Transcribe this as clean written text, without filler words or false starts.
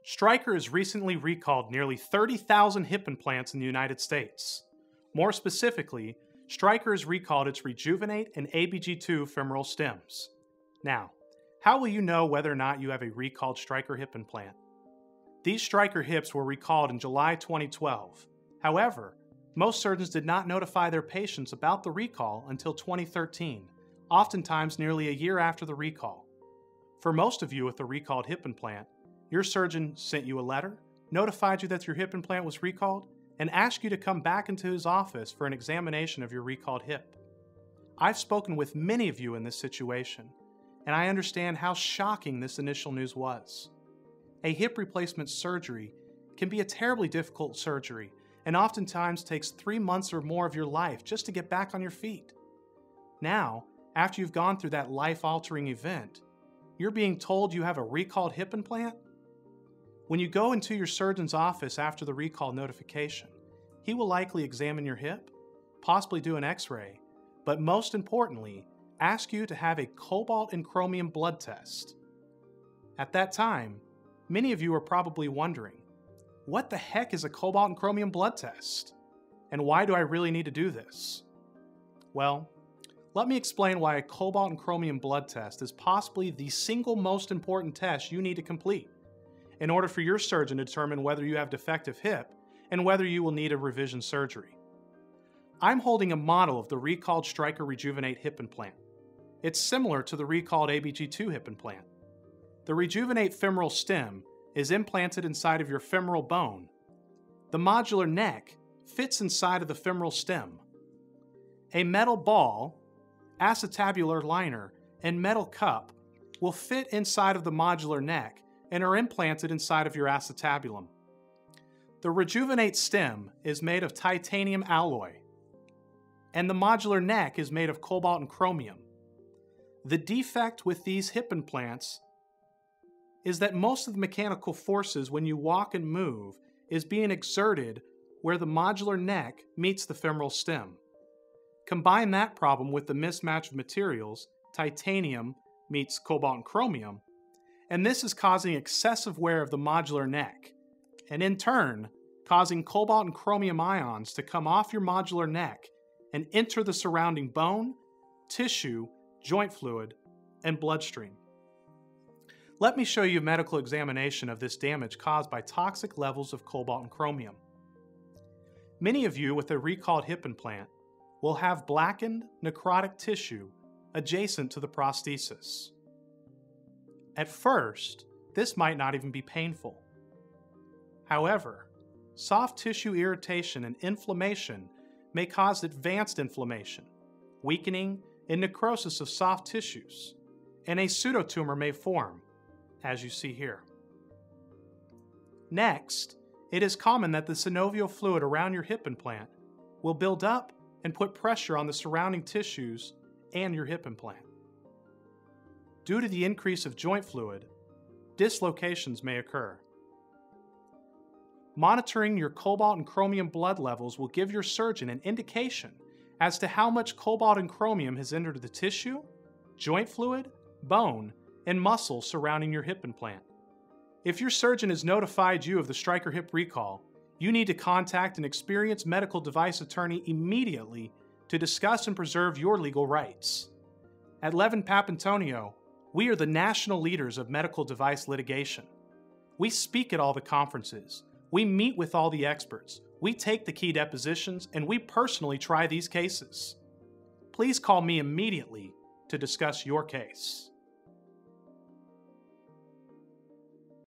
Stryker has recently recalled nearly 30,000 hip implants in the United States. More specifically, Stryker has recalled its Rejuvenate and ABG2 femoral stems. Now, how will you know whether or not you have a recalled Stryker hip implant? These Stryker hips were recalled in July 2012. However, most surgeons did not notify their patients about the recall until 2013, oftentimes nearly a year after the recall. For most of you with a recalled hip implant, your surgeon sent you a letter, notified you that your hip implant was recalled, and asked you to come back into his office for an examination of your recalled hip. I've spoken with many of you in this situation, and I understand how shocking this initial news was. A hip replacement surgery can be a terribly difficult surgery and oftentimes takes 3 months or more of your life just to get back on your feet. Now, after you've gone through that life-altering event, you're being told you have a recalled hip implant? When you go into your surgeon's office after the recall notification, he will likely examine your hip, possibly do an x-ray, but most importantly, ask you to have a cobalt and chromium blood test. At that time, many of you are probably wondering, what the heck is a cobalt and chromium blood test? And why do I really need to do this? Well, let me explain why a cobalt and chromium blood test is possibly the single most important test you need to complete in order for your surgeon to determine whether you have defective hip and whether you will need a revision surgery. I'm holding a model of the recalled Stryker Rejuvenate hip implant. It's similar to the recalled ABG2 hip implant. The Rejuvenate femoral stem is implanted inside of your femoral bone. The modular neck fits inside of the femoral stem. A metal ball, acetabular liner, and metal cup will fit inside of the modular neck and are implanted inside of your acetabulum. The Rejuvenate stem is made of titanium alloy, and the modular neck is made of cobalt and chromium. The defect with these hip implants is that most of the mechanical forces when you walk and move is being exerted where the modular neck meets the femoral stem. Combine that problem with the mismatch of materials, titanium meets cobalt and chromium, and this is causing excessive wear of the modular neck, and in turn, causing cobalt and chromium ions to come off your modular neck and enter the surrounding bone, tissue, joint fluid, and bloodstream. Let me show you a medical examination of this damage caused by toxic levels of cobalt and chromium. Many of you with a recalled hip implant will have blackened, necrotic tissue adjacent to the prosthesis. At first, this might not even be painful. However, soft tissue irritation and inflammation may cause advanced inflammation, weakening, and necrosis of soft tissues, and a pseudotumor may form, as you see here. Next, it is common that the synovial fluid around your hip implant will build up and put pressure on the surrounding tissues and your hip implant. Due to the increase of joint fluid, dislocations may occur. Monitoring your cobalt and chromium blood levels will give your surgeon an indication as to how much cobalt and chromium has entered the tissue, joint fluid, bone, and muscle surrounding your hip implant. If your surgeon has notified you of the Stryker hip recall, you need to contact an experienced medical device attorney immediately to discuss and preserve your legal rights. At Levin Papantonio, we are the national leaders of medical device litigation. We speak at all the conferences. We meet with all the experts. We take the key depositions, and we personally try these cases. Please call me immediately to discuss your case.